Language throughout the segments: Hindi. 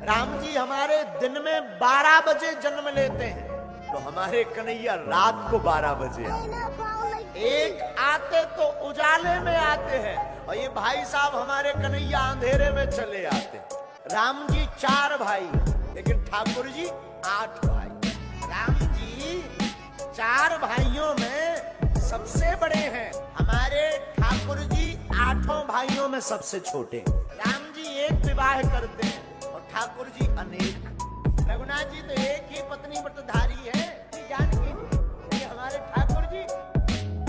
राम जी हमारे दिन में 12 बजे जन्म लेते हैं, तो हमारे कन्हैया रात को 12 बजे आते। एक आते तो उजाले में आते हैं, और ये भाई साहब हमारे कन्हैया अंधेरे में चले आते। राम जी 4 भाई, लेकिन ठाकुर जी 8 भाई। राम जी 4 भाइयों में सबसे बड़े हैं, हमारे ठाकुर जी 8 भाइयों में सबसे छोटे। राम जी एक विवाह करते हैं और ठाकुर जी अनेक। रघुनाथ जी तो एक ही पत्नी व्रतधारी है, जानकी। ये हमारे ठाकुर जी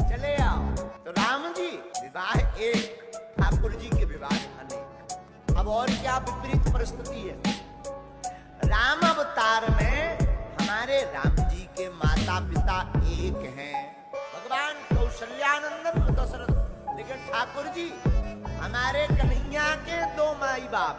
चले आओ, तो राम जी विवाह एक, ठाकुर जी के विवाह अनेक। अब और क्या विपरीत परिस्थिति है। राम अवतार में हमारे राम जी के माता पिता एक हैं, भगवान कौशल्यानंदन दशरथ। लेकिन ठाकुर जी हमारे कन्हैया के 2 माई बाप,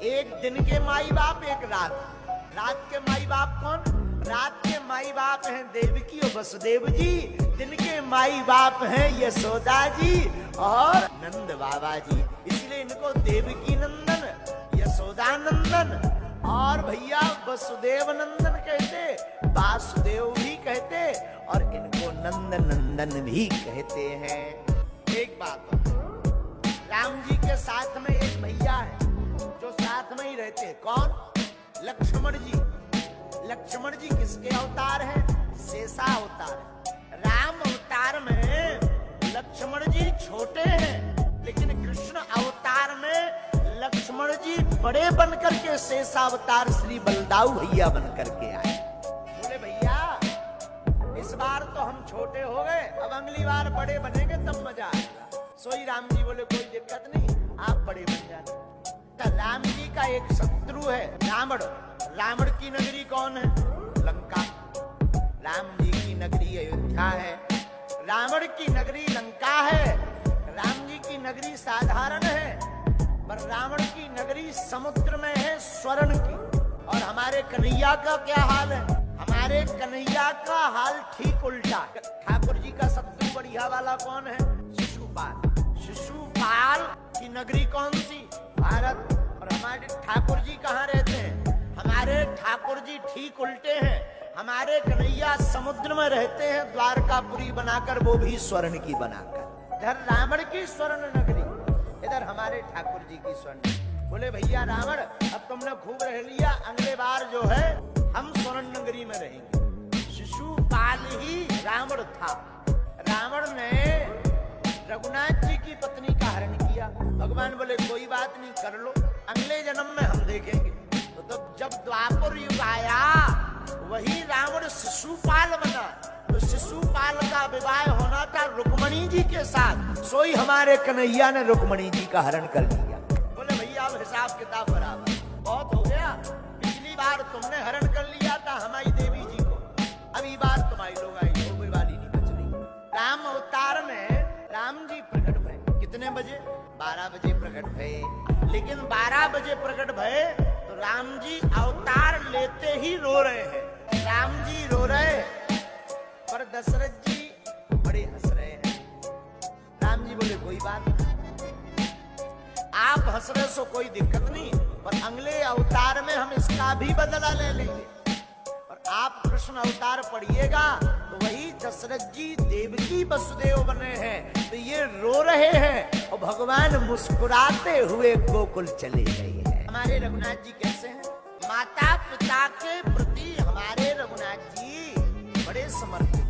एक दिन के माई बाप, एक रात के माई बाप। कौन? रात के माई बाप हैं देवकी और वसुदेव जी, दिन के माई बाप हैं यशोदा जी और नंद बाबा जी। इसलिए इनको देवकी नंदन, यशोदा नंदन और भैया वसुदेव नंदन कहते, वासुदेव भी कहते, और इनको नंद नंदन भी कहते हैं। एक बात, राम जी के साथ में एक भैया है जो साथ में ही रहते हैं। कौन? लक्ष्मण जी। लक्ष्मण जी किसके अवतार हैं? शेषा अवतार। राम अवतार में लक्ष्मण जी छोटे हैं, लेकिन कृष्ण अवतार में लक्ष्मण जी बड़े बनकर के शेषावतार श्री बलदाऊ भैया बनकर के आए। बोले भैया इस बार तो हम छोटे हो गए, अब अगली बार बड़े बनेंगे तब मजा आएगा। सोई राम जी बोले कोई दिक्कत नहीं, आप बड़े बन जाते। तो राम जी का एक शत्रु है रावण। रावण की नगरी कौन है? लंका। राम जी की नगरी अयोध्या है, रावण की नगरी लंका है। राम जी की नगरी साधारण है, पर रावण की नगरी समुद्र में है, स्वर्ण की। और हमारे कन्हैया का क्या हाल है? हमारे कन्हैया का हाल ठीक उल्टा। ठाकुर जी का शत्रु बढ़िया वाला कौन है? शिशुपाल। शिशुपाल की नगरी कौन सी? भारत। और हमारे ठाकुर जी कहाँ रहते हैं? हमारे ठाकुर जी ठीक उल्टे हैं। हमारे कन्हैया समुद्र में रहते हैं, द्वारकापुरी बनाकर, वो भी स्वर्ण की बनाकर। इधर रावण की स्वर्ण नगरी, इधर हमारे ठाकुर जी की स्वर्ण। बोले भैया रावण अब तुमने खूब रह लिया, अगले बार जो है हम स्वर्ण नगरी में रहेंगे। शिशुपाल ही रावण था। रावण ने रघुनाथ जी की पत्नी का हरण किया। भगवान बोले कोई बात नहीं, कर लो, अगले जन्म में हम देखेंगे। तो जब द्वापर युग आया, वही रावण शिशुपाल बना। तो शिशुपाल का विवाह होना था रुक्मणी जी के साथ, सोई हमारे कन्हैया ने रुक्मणी जी का हरण कर लिया। बोले भैया अब हिसाब किताब बराबर, बहुत हो गया। पिछली बार तुमने हरण कर लिया था हमारी देवी जी को, अभी बार तुम्हारी लोग आई, वो वाली नहीं बच रही। राम अवतार में राम जी प्रकट भये कितने बजे? 12 बजे प्रकट भये। लेकिन 12 बजे प्रकट भये तो राम जी अवतार लेते ही रो रहे हैं। राम जी रो रहे, पर दशरथ जी बड़े हंस रहे हैं। राम जी बोले कोई बात नहीं, आप हंस रहे सो कोई दिक्कत नहीं, पर अगले अवतार में हम इसका भी बदला ले लेंगे। और आप कृष्ण अवतार पढ़िएगा तो वही दशरथ जी देवकी वसुदेव बने हैं, तो ये रो रहे हैं और भगवान मुस्कुराते हुए गोकुल चले गए हैं। हमारे रघुनाथ जी कैसे हैं? माता पिता के प्रति हमारे रघुनाथ जी बड़े समर्पित।